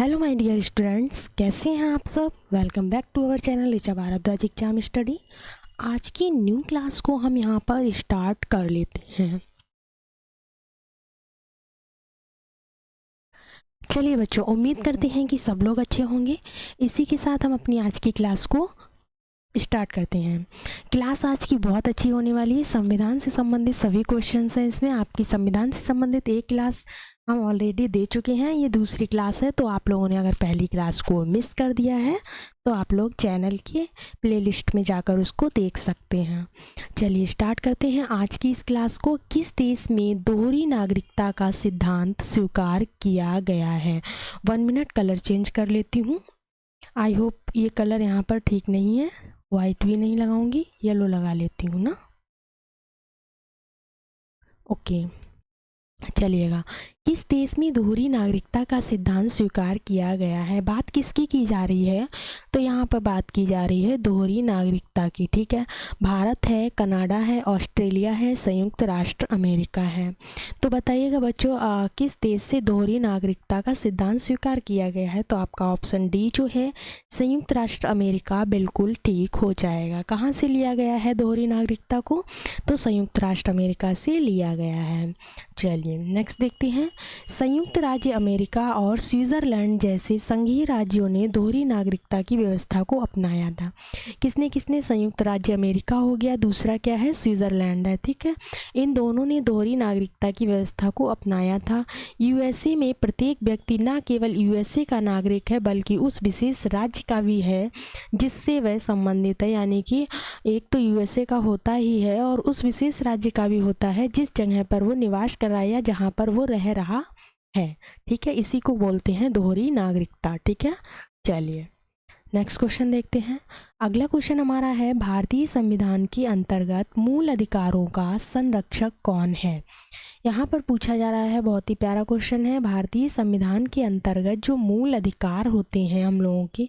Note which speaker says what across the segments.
Speaker 1: Hello my dear students, कैसे हैं आप सब। Welcome back to our channel Richa Bhardwaj exam study. आज की न्यू क्लास को हम यहाँ पर स्टार्ट कर लेते हैं। चलिए बच्चों, उम्मीद करते हैं कि सब लोग अच्छे होंगे। इसी के साथ हम अपनी आज की क्लास को स्टार्ट करते हैं। क्लास आज की बहुत अच्छी होने वाली है। संविधान से संबंधित सभी क्वेश्चंस हैं इसमें। आपकी संविधान से संबंधित एक क्लास हम ऑलरेडी दे चुके हैं, ये दूसरी क्लास है। तो आप लोगों ने अगर पहली क्लास को मिस कर दिया है तो आप लोग चैनल के प्लेलिस्ट में जाकर उसको देख सकते हैं। चलिए स्टार्ट करते हैं आज की इस क्लास को। किस देश में दोहरी नागरिकता का सिद्धांत स्वीकार किया गया है। 1 मिनट कलर चेंज कर लेती हूँ। आई होप ये कलर यहाँ पर ठीक नहीं है। वाइट भी नहीं लगाऊंगी, येलो लगा लेती हूँ ना। ओके, चलिएगा। किस देश में दोहरी नागरिकता का सिद्धांत स्वीकार किया गया है। बात किसकी की जा रही है, तो यहाँ पर बात की जा रही है दोहरी नागरिकता की। ठीक है, भारत है, कनाडा है, ऑस्ट्रेलिया है, संयुक्त राष्ट्र अमेरिका है। तो बताइएगा बच्चों, किस देश से दोहरी नागरिकता का सिद्धांत स्वीकार किया गया है। तो आपका ऑप्शन डी जो है संयुक्त राष्ट्र अमेरिका बिल्कुल ठीक हो जाएगा। कहाँ से लिया गया है दोहरी नागरिकता को, तो संयुक्त राष्ट्र अमेरिका से लिया गया है। चलिए नेक्स्ट देखते हैं। संयुक्त राज्य अमेरिका और स्विट्जरलैंड जैसे संघीय राज्यों ने दोहरी नागरिकता की व्यवस्था को अपनाया था। किसने किसने, संयुक्त राज्य अमेरिका हो गया, दूसरा क्या है स्विट्जरलैंड है। ठीक है, इन दोनों ने दोहरी नागरिकता की व्यवस्था को अपनाया था। यूएसए में प्रत्येक व्यक्ति न केवल यूएसए का नागरिक है बल्कि उस विशेष राज्य का भी है जिससे वह संबंधित है। यानी कि एक तो यूएसए का होता ही है और उस विशेष राज्य का भी होता है जिस जगह पर वो निवास कर रहा है या जहाँ पर वो रह रहा है। ठीक है, इसी को बोलते हैं दोहरी नागरिकता। ठीक है, चलिए नेक्स्ट क्वेश्चन देखते हैं। अगला क्वेश्चन हमारा है, भारतीय संविधान के अंतर्गत मूल अधिकारों का संरक्षक कौन है। यहाँ पर पूछा जा रहा है, बहुत ही प्यारा क्वेश्चन है। भारतीय संविधान के अंतर्गत जो मूल अधिकार होते हैं हम लोगों के,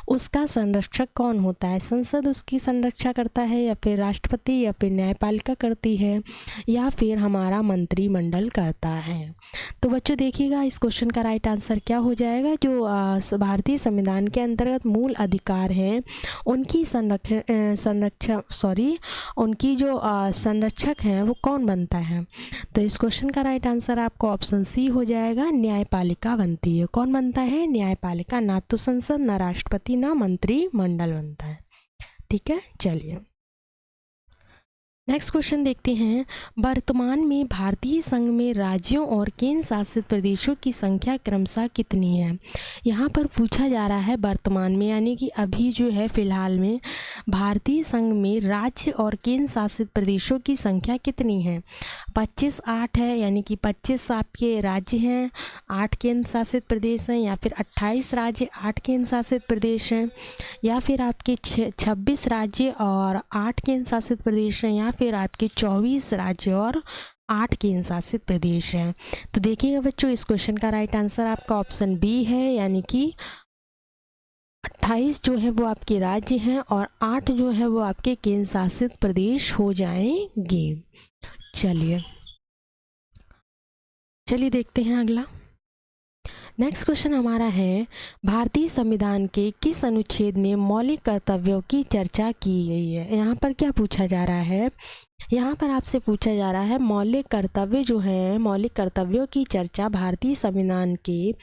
Speaker 1: उसका संरक्षक कौन होता है। संसद उसकी संरक्षा करता है या फिर राष्ट्रपति या फिर न्यायपालिका करती है या फिर हमारा मंत्रिमंडल करता है। तो बच्चों देखिएगा, इस क्वेश्चन का राइट आंसर क्या हो जाएगा। जो भारतीय संविधान के अंतर्गत मूल अधिकार हैं उनकी उनकी जो संरक्षक हैं वो कौन बनता है। तो इस क्वेश्चन का राइट आंसर आपको ऑप्शन सी हो जाएगा, न्यायपालिका बनती है। कौन बनता है, न्यायपालिका। ना तो संसद, ना राष्ट्रपति, ना मंत्रिमंडल बनता है। ठीक है, चलिए नेक्स्ट क्वेश्चन देखते हैं। वर्तमान में भारतीय संघ में राज्यों और केंद्र शासित प्रदेशों की संख्या क्रमशः कितनी है। यहाँ पर पूछा जा रहा है वर्तमान में, यानी कि अभी जो है फिलहाल में भारतीय संघ में राज्य और केंद्र शासित प्रदेशों की संख्या कितनी है। 25 8 है, यानी कि 25 आपके राज्य हैं, 8 केंद्र शासित प्रदेश हैं, या फिर 28 राज्य 8 केंद्र शासित प्रदेश हैं, या फिर आपके 26 राज्य और 8 केंद्र शासित प्रदेश हैं, या फिर आपके 24 राज्य और 8 केंद्र शासित प्रदेश हैं। तो देखिएगा बच्चों, इस क्वेश्चन का राइट आंसर आपका ऑप्शन बी है, यानी कि 28 जो है वो आपके राज्य हैं और 8 जो है वो आपके केंद्र शासित प्रदेश हो जाएंगे। चलिए देखते हैं अगला। नेक्स्ट क्वेश्चन हमारा है, भारतीय संविधान के किस अनुच्छेद में मौलिक कर्तव्यों की चर्चा की गई है। यहाँ पर क्या पूछा जा रहा है, यहाँ पर आपसे पूछा जा रहा है मौलिक कर्तव्य जो है, मौलिक कर्तव्यों की चर्चा भारतीय संविधान के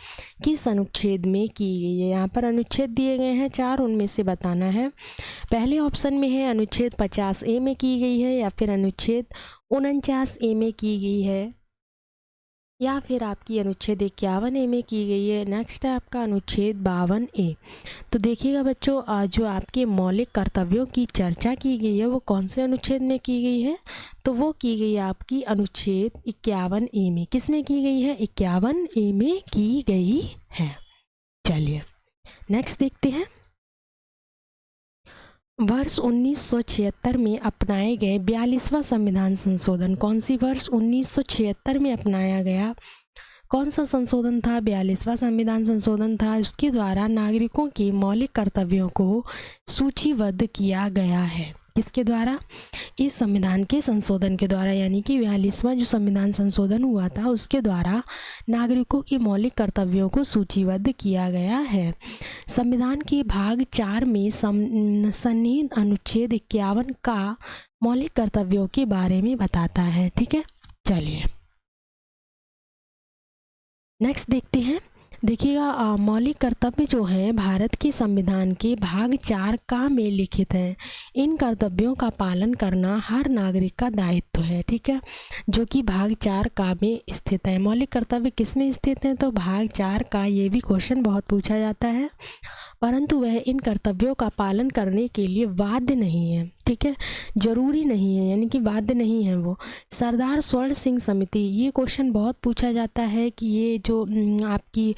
Speaker 1: किस अनुच्छेद में की गई है। यहाँ पर अनुच्छेद दिए गए हैं 4, उनमें से बताना है। पहले ऑप्शन में है अनुच्छेद 50A में की गई है, या फिर अनुच्छेद 49A में की गई है, या फिर आपकी अनुच्छेद 51A में की गई है। नेक्स्ट है आपका अनुच्छेद 52A। तो देखिएगा बच्चों, जो आपके मौलिक कर्तव्यों की चर्चा की गई है वो कौन से अनुच्छेद में की गई है, तो वो की गई है आपकी अनुच्छेद 51A में। किस में की गई है, 51A में की गई है। चलिए नेक्स्ट देखते हैं। वर्ष 1976 में अपनाए गए 42वां संविधान संशोधन कौन सी वर्ष 1976 में अपनाया गया कौन सा संशोधन था, 42वां संविधान संशोधन था। उसके द्वारा नागरिकों के मौलिक कर्तव्यों को सूचीबद्ध किया गया है। किसके द्वारा? इस संविधान के संशोधन के द्वारा, यानी कि 42वां जो संविधान संशोधन हुआ था उसके द्वारा नागरिकों के मौलिक कर्तव्यों को सूचीबद्ध किया गया है। संविधान के भाग 4 में सन्निहित अनुच्छेद 51 का मौलिक कर्तव्यों के बारे में बताता है। ठीक है, चलिए नेक्स्ट देखते हैं। देखिएगा, मौलिक कर्तव्य जो है भारत के संविधान के भाग 4 का में लिखित है। इन कर्तव्यों का पालन करना हर नागरिक का दायित्व है। ठीक है, जो कि भाग 4 का में स्थित है। मौलिक कर्तव्य किस में स्थित है? तो भाग 4 का। ये भी क्वेश्चन बहुत पूछा जाता है, परंतु वह इन कर्तव्यों का पालन करने के लिए बाध्य नहीं है। ठीक है, जरूरी नहीं है, यानी कि बाध्य नहीं है वो। सरदार स्वर्ण सिंह समिति, ये क्वेश्चन बहुत पूछा जाता है कि ये जो आपकी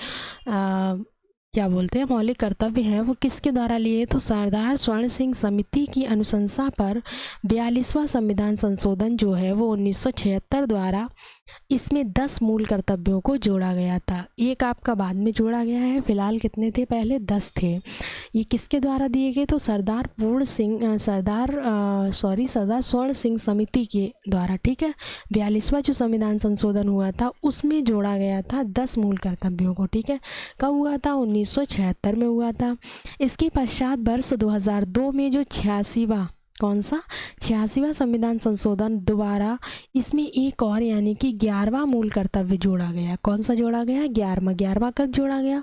Speaker 1: क्या बोलते हैं मौलिक कर्तव्य हैं वो किसके द्वारा लिए? तो सरदार स्वर्ण सिंह समिति की अनुशंसा पर 42वां संविधान संशोधन जो है वो 1976 द्वारा इसमें 10 मूल कर्तव्यों को जोड़ा गया था। एक आपका बाद में जोड़ा गया है, फिलहाल कितने थे? पहले 10 थे। ये किसके द्वारा दिए गए? तो सरदार स्वर्ण सिंह समिति के द्वारा। ठीक है, 42वां जो संविधान संशोधन हुआ था उसमें जोड़ा गया था 10 मूल कर्तव्यों को। ठीक है, कब हुआ था? 1976 में हुआ था। इसके पश्चात वर्ष 2002 में जो 86वां कौन सा 86वां संविधान संशोधन दोबारा इसमें एक और, यानी कि 11वां मूल कर्तव्य जोड़ा गया। कौन सा जोड़ा गया? 11वां कब जोड़ा गया?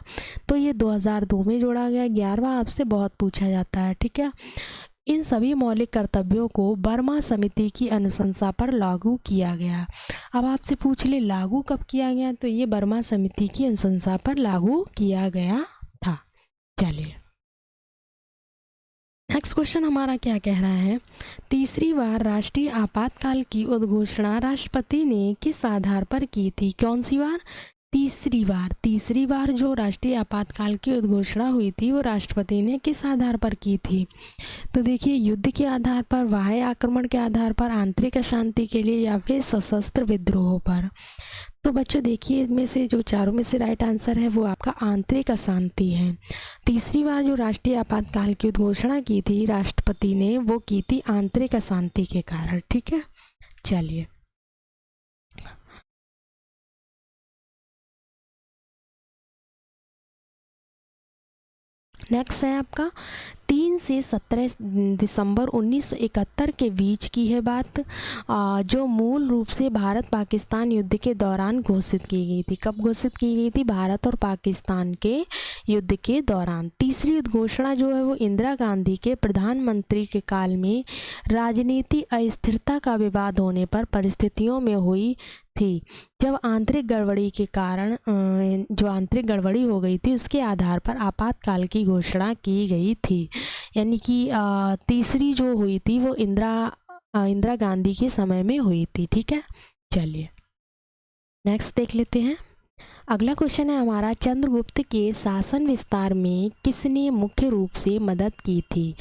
Speaker 1: तो ये 2002 में जोड़ा गया। 11वां आपसे बहुत पूछा जाता है। ठीक है, इन सभी मौलिक कर्तव्यों को बर्मा समिति की अनुशंसा पर लागू किया गया। अब आपसे पूछ ले लागू कब किया गया? तो ये बर्मा समिति की अनुशंसा पर लागू किया गया था। चलिए नेक्स्ट क्वेश्चन हमारा क्या कह रहा है? तीसरी बार राष्ट्रीय आपातकाल की उद्घोषणा राष्ट्रपति ने किस आधार पर की थी? कौन सी बार? तीसरी बार जो राष्ट्रीय आपातकाल की उद्घोषणा हुई थी वो राष्ट्रपति ने किस आधार पर की थी? तो देखिए, युद्ध के आधार पर, बाह्य आक्रमण के आधार पर, आंतरिक अशांति के लिए, या फिर सशस्त्र विद्रोह पर। तो बच्चों देखिए, इनमें से जो चारों में से राइट आंसर है वो आपका आंतरिक अशांति है। तीसरी बार जो राष्ट्रीय आपातकाल की उद्घोषणा की थी राष्ट्रपति ने, वो की थी आंतरिक अशांति के कारण। ठीक है, चलिए नेक्स्ट है आपका 3 से 17 दिसंबर 1971 के बीच की है बात, जो मूल रूप से भारत पाकिस्तान युद्ध के दौरान घोषित की गई थी। कब घोषित की गई थी? भारत और पाकिस्तान के युद्ध के दौरान। तीसरी उद्घोषणा जो है वो इंदिरा गांधी के प्रधानमंत्री के काल में राजनीति अस्थिरता का विवाद होने पर परिस्थितियों में हुई थी, जब आंतरिक गड़बड़ी के कारण जो आंतरिक गड़बड़ी हो गई थी उसके आधार पर आपातकाल की घोषणा की गई थी। यानी कि तीसरी जो हुई थी वो इंदिरा गांधी के समय में हुई थी। ठीक है, चलिए नेक्स्ट देख लेते हैं। अगला क्वेश्चन है हमारा, चंद्रगुप्त के शासन विस्तार में किसने मुख्य रूप से मदद की थी?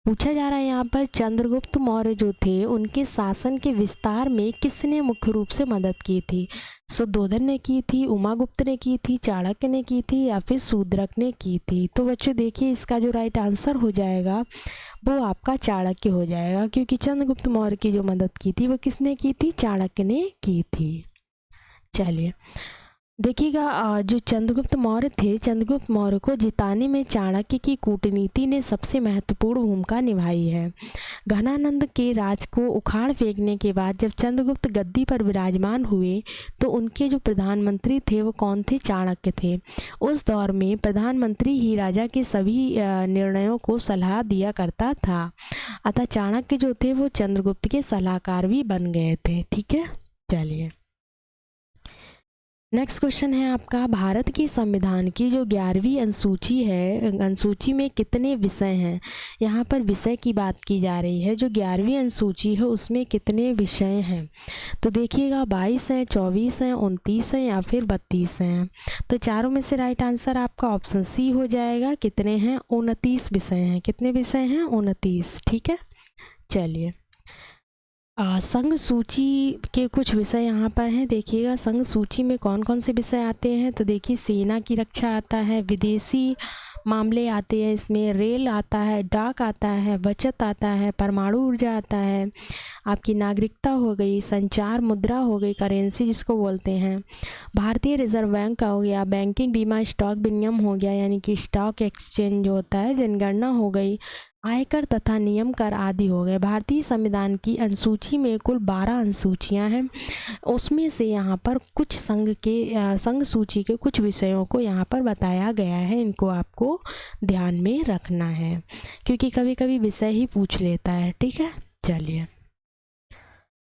Speaker 1: पूछा जा रहा है यहाँ पर, चंद्रगुप्त मौर्य जो थे उनके शासन के विस्तार में किसने मुख्य रूप से मदद की थी? शुद्धोधन ने की थी, उमागुप्त ने की थी, चाणक्य ने की थी, या फिर शूद्रक ने की थी? तो बच्चों देखिए, इसका जो राइट आंसर हो जाएगा वो आपका चाणक्य हो जाएगा, क्योंकि चंद्रगुप्त मौर्य की जो मदद की थी वो किसने की थी? चाणक्य ने की थी। चलिए देखिएगा, जो चंद्रगुप्त मौर्य थे, चंद्रगुप्त मौर्य को जिताने में चाणक्य की कूटनीति ने सबसे महत्वपूर्ण भूमिका निभाई है। घनानंद के राज को उखाड़ फेंकने के बाद जब चंद्रगुप्त गद्दी पर विराजमान हुए तो उनके जो प्रधानमंत्री थे वो कौन थे? चाणक्य थे। उस दौर में प्रधानमंत्री ही राजा के सभी निर्णयों को सलाह दिया करता था, अतः चाणक्य जो थे वो चंद्रगुप्त के सलाहकार भी बन गए थे। ठीक है, चलिए नेक्स्ट क्वेश्चन है आपका, भारत के संविधान की जो 11वीं अनुसूची है, अनुसूची में कितने विषय हैं? यहाँ पर विषय की बात की जा रही है। जो 11वीं अनुसूची है उसमें कितने विषय हैं? तो देखिएगा, 22 हैं, 24 हैं, 29 हैं, या फिर 32 हैं। तो चारों में से राइट आंसर आपका ऑप्शन सी हो जाएगा। कितने हैं? 29 विषय हैं। कितने विषय हैं? 29। ठीक है, चलिए संघ सूची के कुछ विषय यहाँ पर हैं। देखिएगा संघ सूची में कौन कौन से विषय आते हैं। तो देखिए सेना की रक्षा आता है, विदेशी मामले आते हैं, इसमें रेल आता है, डाक आता है, बचत आता है, परमाणु ऊर्जा आता है, आपकी नागरिकता हो गई, संचार मुद्रा हो गई, करेंसी जिसको बोलते हैं, भारतीय रिजर्व बैंक का हो गया, बैंकिंग बीमा स्टॉक विनियम हो गया यानी कि स्टॉक एक्सचेंज जो होता है, जनगणना हो गई, आयकर तथा नियम कर आदि हो गए। भारतीय संविधान की अनुसूची में कुल 12 अनुसूचियां हैं। उसमें से यहाँ पर कुछ संघ सूची के कुछ विषयों को यहाँ पर बताया गया है। इनको आपको ध्यान में रखना है क्योंकि कभी कभी विषय ही पूछ लेता है। ठीक है, चलिए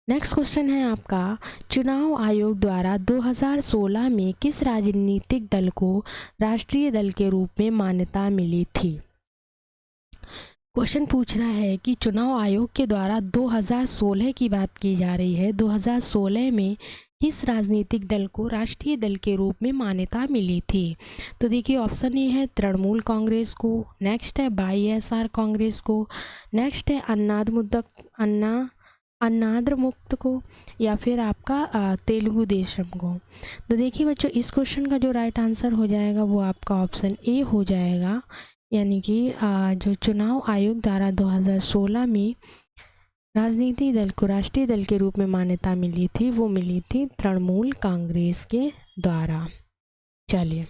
Speaker 1: नेक्स्ट क्वेश्चन है आपका, चुनाव आयोग द्वारा 2016 में किस राजनीतिक दल को राष्ट्रीय दल के रूप में मान्यता मिली थी। क्वेश्चन पूछ रहा है कि चुनाव आयोग के द्वारा 2016 की बात की जा रही है। 2016 में किस राजनीतिक दल को राष्ट्रीय दल के रूप में मान्यता मिली थी। तो देखिए ऑप्शन ए है तृणमूल कांग्रेस को, नेक्स्ट है वाईएसआर कांग्रेस को, नेक्स्ट है अन्नाद्र मुक्त को, या फिर आपका तेलुगु देशम को। तो देखिए बच्चों इस क्वेश्चन का जो राइट आंसर हो जाएगा वो आपका ऑप्शन ए हो जाएगा, यानी कि जो चुनाव आयोग द्वारा 2016 में राजनीतिक दल को राष्ट्रीय दल के रूप में मान्यता मिली थी वो मिली थी तृणमूल कांग्रेस के द्वारा। चलिए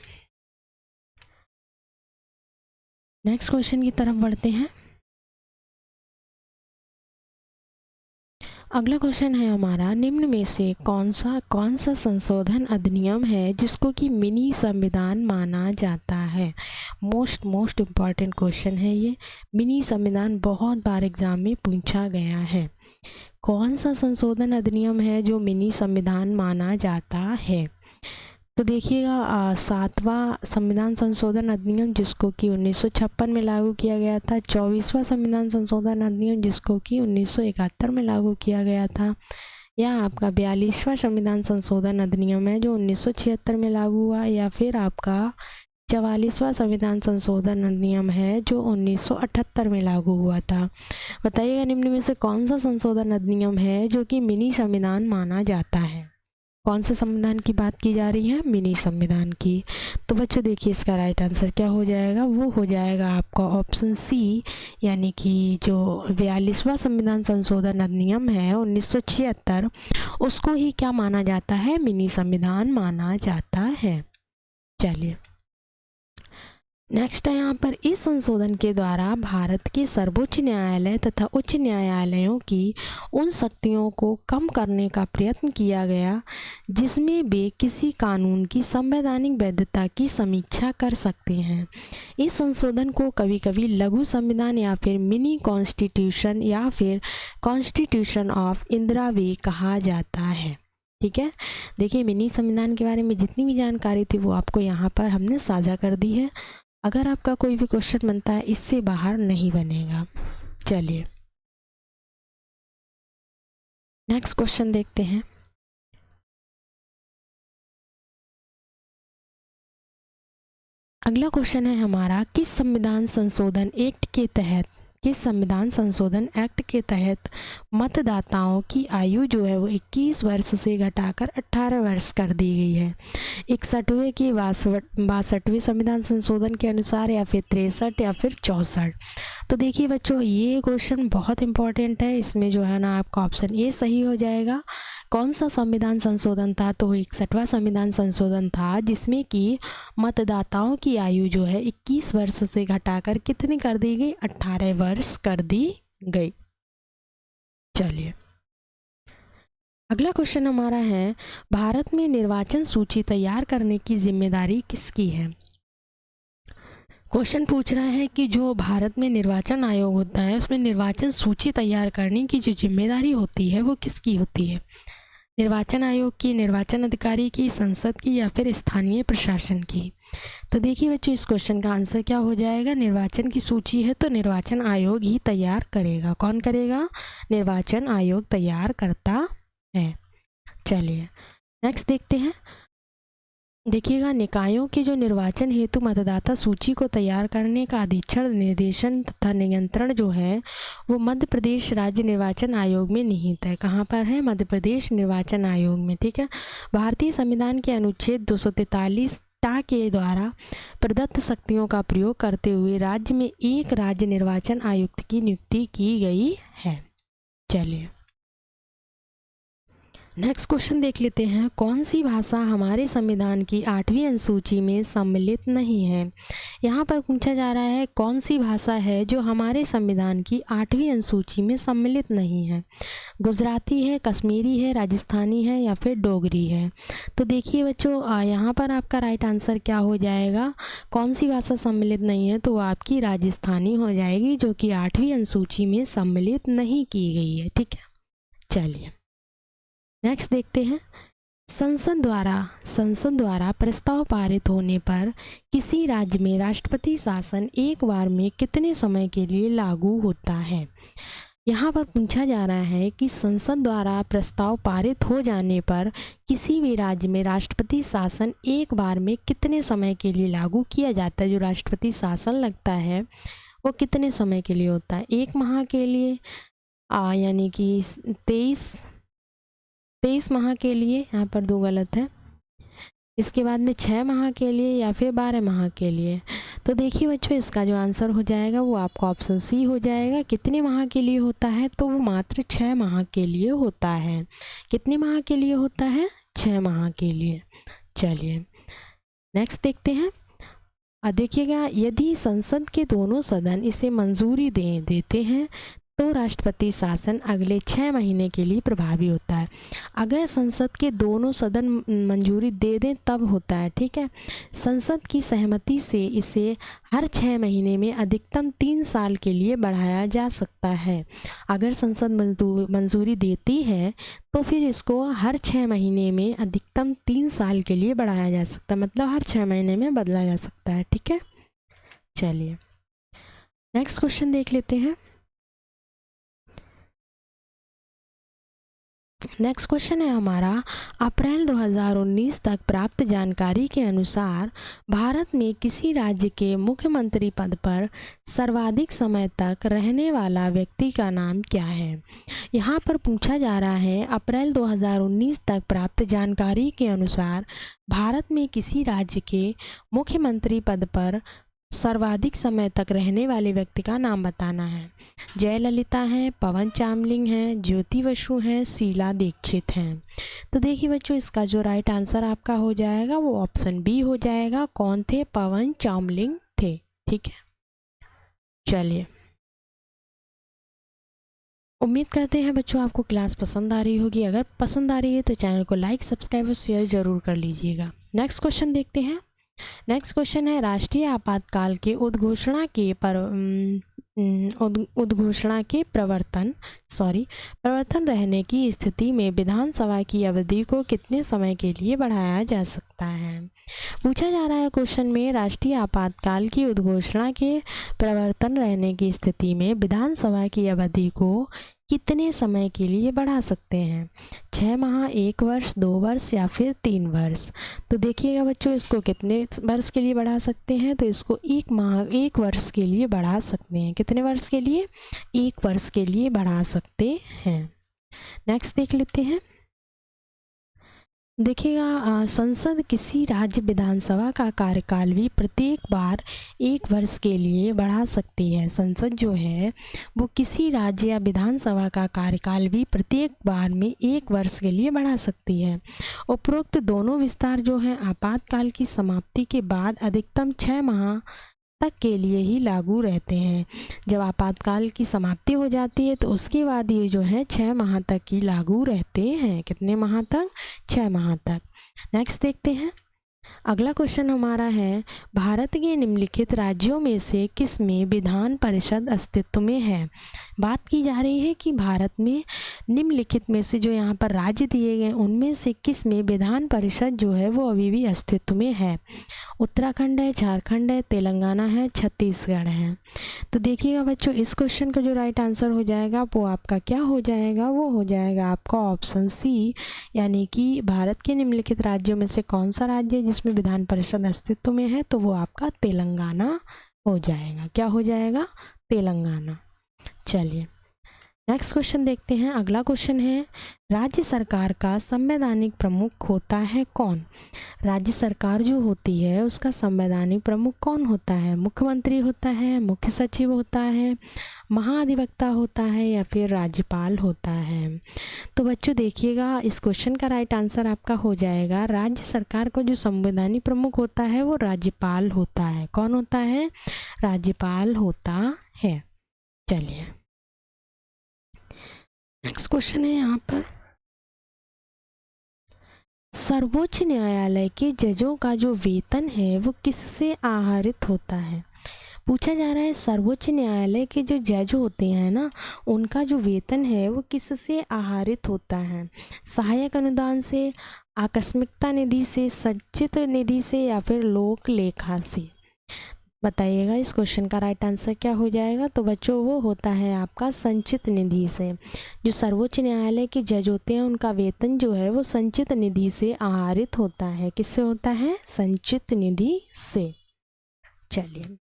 Speaker 1: नेक्स्ट क्वेश्चन की तरफ बढ़ते हैं। अगला क्वेश्चन है हमारा, निम्न में से कौन सा संशोधन अधिनियम है जिसको कि मिनी संविधान माना जाता है। मोस्ट इम्पॉर्टेंट क्वेश्चन है ये। मिनी संविधान बहुत बार एग्जाम में पूछा गया है। कौन सा संशोधन अधिनियम है जो मिनी संविधान माना जाता है। तो देखिएगा 7वां संविधान संशोधन अधिनियम जिसको कि 1956 में लागू किया गया था, 24वां संविधान संशोधन अधिनियम जिसको कि 1971 में लागू किया गया था, या आपका 42वां संविधान संशोधन अधिनियम है जो 1976 में लागू हुआ, या फिर आपका 44वां संविधान संशोधन अधिनियम है जो 1978 में लागू हुआ था। बताइएगा निम्न में से कौन सा संशोधन अधिनियम है जो कि मिनी संविधान माना जाता है। कौन से संविधान की बात की जा रही है, मिनी संविधान की। तो बच्चों देखिए इसका राइट आंसर क्या हो जाएगा, वो हो जाएगा आपका ऑप्शन सी, यानी कि जो 42वां संविधान संशोधन अधिनियम है 1976 उसको ही क्या माना जाता है, मिनी संविधान माना जाता है। चलिए नेक्स्ट है यहाँ पर, इस संशोधन के द्वारा भारत के सर्वोच्च न्यायालय तथा उच्च न्यायालयों की उन शक्तियों को कम करने का प्रयत्न किया गया जिसमें वे किसी कानून की संवैधानिक वैधता की समीक्षा कर सकते हैं। इस संशोधन को कभी कभी लघु संविधान या फिर मिनी कॉन्स्टिट्यूशन या फिर कॉन्स्टिट्यूशन ऑफ इंदिरा वे कहा जाता है। ठीक है, देखिए मिनी संविधान के बारे में जितनी भी जानकारी थी वो आपको यहाँ पर हमने साझा कर दी है। अगर आपका कोई भी क्वेश्चन बनता है इससे बाहर नहीं बनेगा। चलिए नेक्स्ट क्वेश्चन देखते हैं। अगला क्वेश्चन है हमारा, किस संविधान संशोधन एक्ट के तहत मतदाताओं की आयु जो है वो 21 वर्ष से घटाकर 18 वर्ष कर दी गई है। 61वें की 62वें संविधान संशोधन के अनुसार, या फिर 63 या फिर 64। तो देखिए बच्चों ये क्वेश्चन बहुत इंपॉर्टेंट है। इसमें जो है ना आपका ऑप्शन ए सही हो जाएगा। कौन सा संविधान संशोधन था, तो 61वां संविधान संशोधन था जिसमें कि मतदाताओं की आयु जो है 21 वर्ष से घटाकर कितनी कर दी गई, 18 वर्ष कर दी गई। चलिए अगला क्वेश्चन हमारा है, भारत में निर्वाचन सूची तैयार करने की जिम्मेदारी किसकी है। क्वेश्चन पूछ रहा है कि जो भारत में निर्वाचन आयोग होता है उसमें निर्वाचन सूची तैयार करने की जो जिम्मेदारी होती है वो किसकी होती है। निर्वाचन आयोग की, निर्वाचन अधिकारी की, संसद की, या फिर स्थानीय प्रशासन की। तो देखिए बच्चों इस क्वेश्चन का आंसर क्या हो जाएगा, निर्वाचन की सूची है तो निर्वाचन आयोग ही तैयार करेगा। कौन करेगा, निर्वाचन आयोग तैयार करता है। चलिए नेक्स्ट देखते हैं। देखिएगा, निकायों के जो निर्वाचन हेतु मतदाता सूची को तैयार करने का अधीक्षण, निर्देशन तथा नियंत्रण जो है वो मध्य प्रदेश राज्य निर्वाचन आयोग में निहित है। कहाँ पर है? मध्य प्रदेश निर्वाचन आयोग में। ठीक है। भारतीय संविधान के अनुच्छेद 243 के द्वारा प्रदत्त शक्तियों का प्रयोग करते हुए राज्य में एक राज्य निर्वाचन आयुक्त की नियुक्ति की गई है। चलिए नेक्स्ट क्वेश्चन देख लेते हैं। कौन सी भाषा हमारे संविधान की 8वीं अनुसूची में सम्मिलित नहीं है? यहाँ पर पूछा जा रहा है कौन सी भाषा है जो हमारे संविधान की 8वीं अनुसूची में सम्मिलित नहीं है। गुजराती है, कश्मीरी है, राजस्थानी है या फिर डोगरी है। तो देखिए बच्चों, यहाँ पर आपका राइट आंसर क्या हो जाएगा? कौन सी भाषा सम्मिलित नहीं है? तो वो आपकी राजस्थानी हो जाएगी, जो कि 8वीं अनुसूची में सम्मिलित नहीं की गई है। ठीक है। चलिए नेक्स्ट देखते हैं। संसद द्वारा प्रस्ताव पारित होने पर किसी राज्य में राष्ट्रपति शासन एक बार में कितने समय के लिए लागू होता है? यहाँ पर पूछा जा रहा है कि संसद द्वारा प्रस्ताव पारित हो जाने पर किसी भी राज्य में राष्ट्रपति शासन एक बार में कितने समय के लिए लागू किया जाता है। जो राष्ट्रपति शासन लगता है वो कितने समय के लिए होता है? 1 माह के लिए, यानी कि 23 माह के लिए, यहाँ पर 2 गलत है। इसके बाद में 6 माह के लिए या फिर 12 माह के लिए। तो देखिए बच्चों, इसका जो आंसर हो जाएगा वो आपका ऑप्शन सी हो जाएगा। कितने माह के लिए होता है? तो वो मात्र 6 माह के लिए होता है। कितने माह के लिए होता है? 6 माह के लिए। चलिए नेक्स्ट देखते हैं। देखिएगा, यदि संसद के दोनों सदन इसे मंजूरी देते हैं तो राष्ट्रपति शासन अगले 6 महीने के लिए प्रभावी होता है। अगर संसद के दोनों सदन मंजूरी दे दें तब होता है। ठीक है। संसद की सहमति से इसे हर 6 महीने में अधिकतम 3 साल के लिए बढ़ाया जा सकता है। अगर संसद मंजूरी देती है तो फिर इसको हर 6 महीने में अधिकतम 3 साल के लिए बढ़ाया जा सकता है, मतलब हर 6 महीने में बदला जा सकता है। ठीक है। चलिए नेक्स्ट क्वेश्चन देख लेते हैं। नेक्स्ट क्वेश्चन है हमारा, अप्रैल 2019 तक प्राप्त जानकारी के अनुसार भारत में किसी राज्य के मुख्यमंत्री पद पर सर्वाधिक समय तक रहने वाला व्यक्ति का नाम क्या है? यहाँ पर पूछा जा रहा है अप्रैल 2019 तक प्राप्त जानकारी के अनुसार भारत में किसी राज्य के मुख्यमंत्री पद पर सर्वाधिक समय तक रहने वाले व्यक्ति का नाम बताना है। जयललिता हैं, पवन चामलिंग हैं, ज्योति बसु हैं, शीला दीक्षित हैं। तो देखिए बच्चों, इसका जो राइट आंसर आपका हो जाएगा वो ऑप्शन बी हो जाएगा। कौन थे? पवन चामलिंग थे। ठीक है। चलिए उम्मीद करते हैं बच्चों आपको क्लास पसंद आ रही होगी। अगर पसंद आ रही है तो चैनल को लाइक, सब्सक्राइब और शेयर ज़रूर कर लीजिएगा। नेक्स्ट क्वेश्चन देखते हैं। नेक्स्ट क्वेश्चन है, राष्ट्रीय आपातकाल के उद्घोषणा के प्रवर्तन रहने की स्थिति में विधानसभा की अवधि को कितने समय के लिए बढ़ाया जा सकता है? पूछा जा रहा है क्वेश्चन में, राष्ट्रीय आपातकाल की उद्घोषणा के प्रवर्तन रहने की स्थिति में विधानसभा की अवधि को कितने समय के लिए बढ़ा सकते हैं? 6 माह, 1 वर्ष, 2 वर्ष या फिर 3 वर्ष। तो देखिएगा बच्चों, इसको कितने वर्ष के लिए बढ़ा सकते हैं? तो इसको 1 वर्ष के लिए बढ़ा सकते हैं। कितने वर्ष के लिए? 1 वर्ष के लिए बढ़ा सकते हैं। नेक्स्ट देख लेते हैं। देखिएगा, संसद किसी राज्य विधानसभा का कार्यकाल भी प्रत्येक बार 1 वर्ष के लिए बढ़ा सकती है। संसद जो है वो किसी राज्य या विधानसभा का कार्यकाल भी प्रत्येक बार में 1 वर्ष के लिए बढ़ा सकती है। उपरोक्त दोनों विस्तार जो हैं आपातकाल की समाप्ति के बाद अधिकतम 6 माह तक के लिए ही लागू रहते हैं। जब आपातकाल की समाप्ति हो जाती है तो उसके बाद ये जो है 6 माह तक ही लागू रहते हैं। कितने माह तक? 6 माह तक। नेक्स्ट देखते हैं। अगला क्वेश्चन हमारा है, भारत के निम्नलिखित राज्यों में से किस में विधान परिषद अस्तित्व में है? बात की जा रही है कि भारत में निम्नलिखित में से जो यहाँ पर राज्य दिए गए उनमें से किस में विधान परिषद जो है वो अभी भी अस्तित्व में है। उत्तराखंड है, झारखंड है, तेलंगाना है, छत्तीसगढ़ है। तो देखिएगा बच्चों, इस क्वेश्चन का जो राइट आंसर हो जाएगा वो आपका क्या हो जाएगा? वो हो जाएगा आपका ऑप्शन सी, यानी कि भारत के निम्नलिखित राज्यों में से कौन सा राज्य है जिसमें जिसमें विधान परिषद अस्तित्व में है, तो वो आपका तेलंगाना हो जाएगा। क्या हो जाएगा? तेलंगाना। चलिए नेक्स्ट क्वेश्चन देखते हैं। अगला क्वेश्चन है, राज्य सरकार का संवैधानिक प्रमुख होता है कौन? राज्य सरकार जो होती है उसका संवैधानिक प्रमुख कौन होता है? मुख्यमंत्री होता है, मुख्य सचिव होता है, महाधिवक्ता होता है या फिर राज्यपाल होता है? तो बच्चों देखिएगा, इस क्वेश्चन का राइट आंसर आपका हो जाएगा, राज्य सरकार का जो संवैधानिक प्रमुख होता है वो राज्यपाल होता है। कौन होता है? राज्यपाल होता है। चलिए नेक्स्ट क्वेश्चन है यहाँ पर, सर्वोच्च न्यायालय के जजों का जो वेतन है वो किससे आहरित होता है? पूछा जा रहा है सर्वोच्च न्यायालय के जो जज होते हैं ना, उनका जो वेतन है वो किससे आहरित होता है? सहायक अनुदान से, आकस्मिकता निधि से, संचित निधि से या फिर लोक लेखा से? बताइएगा इस क्वेश्चन का राइट आंसर क्या हो जाएगा? तो बच्चों वो होता है आपका संचित निधि से। जो सर्वोच्च न्यायालय के जज होते हैं उनका वेतन जो है वो संचित निधि से आहरित होता है। किससे होता है? संचित निधि से। चलिए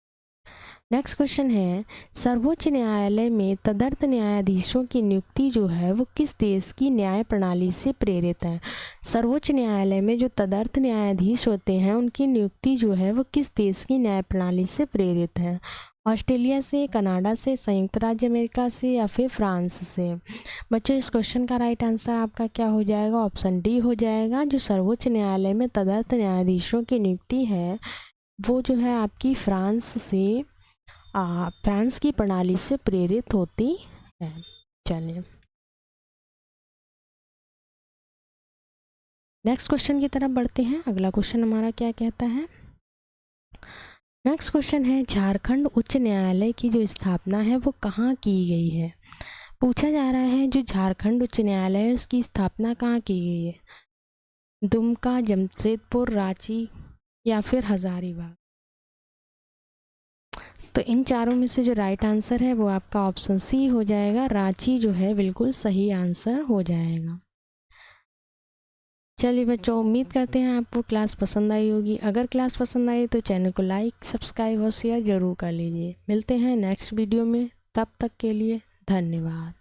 Speaker 1: नेक्स्ट क्वेश्चन है, सर्वोच्च न्यायालय में तदर्थ न्यायाधीशों की नियुक्ति जो है वो किस देश की न्याय प्रणाली से प्रेरित है? सर्वोच्च न्यायालय में जो तदर्थ न्यायाधीश होते हैं उनकी नियुक्ति जो है वो किस देश की न्याय प्रणाली से प्रेरित है? ऑस्ट्रेलिया से, कनाडा से, संयुक्त राज्य अमेरिका से या फिर फ्रांस से? बच्चों इस क्वेश्चन का राइट आंसर आपका क्या हो जाएगा? ऑप्शन डी हो जाएगा। जो सर्वोच्च न्यायालय में तदर्थ न्यायाधीशों की नियुक्ति है वो जो है आपकी फ्रांस की प्रणाली से प्रेरित होती है। चलिए नेक्स्ट क्वेश्चन की तरफ बढ़ते हैं। अगला क्वेश्चन हमारा क्या कहता है? नेक्स्ट क्वेश्चन है, झारखंड उच्च न्यायालय की जो स्थापना है वो कहाँ की गई है? पूछा जा रहा है जो झारखंड उच्च न्यायालय है उसकी स्थापना कहाँ की गई है? दुमका, जमशेदपुर, रांची या फिर हजारीबाग? तो इन चारों में से जो राइट आंसर है वो आपका ऑप्शन सी हो जाएगा। रांची जो है बिल्कुल सही आंसर हो जाएगा। चलिए बच्चों, उम्मीद करते हैं आपको क्लास पसंद आई होगी। अगर क्लास पसंद आई तो चैनल को लाइक, सब्सक्राइब और शेयर ज़रूर कर लीजिए। मिलते हैं नेक्स्ट वीडियो में, तब तक के लिए धन्यवाद।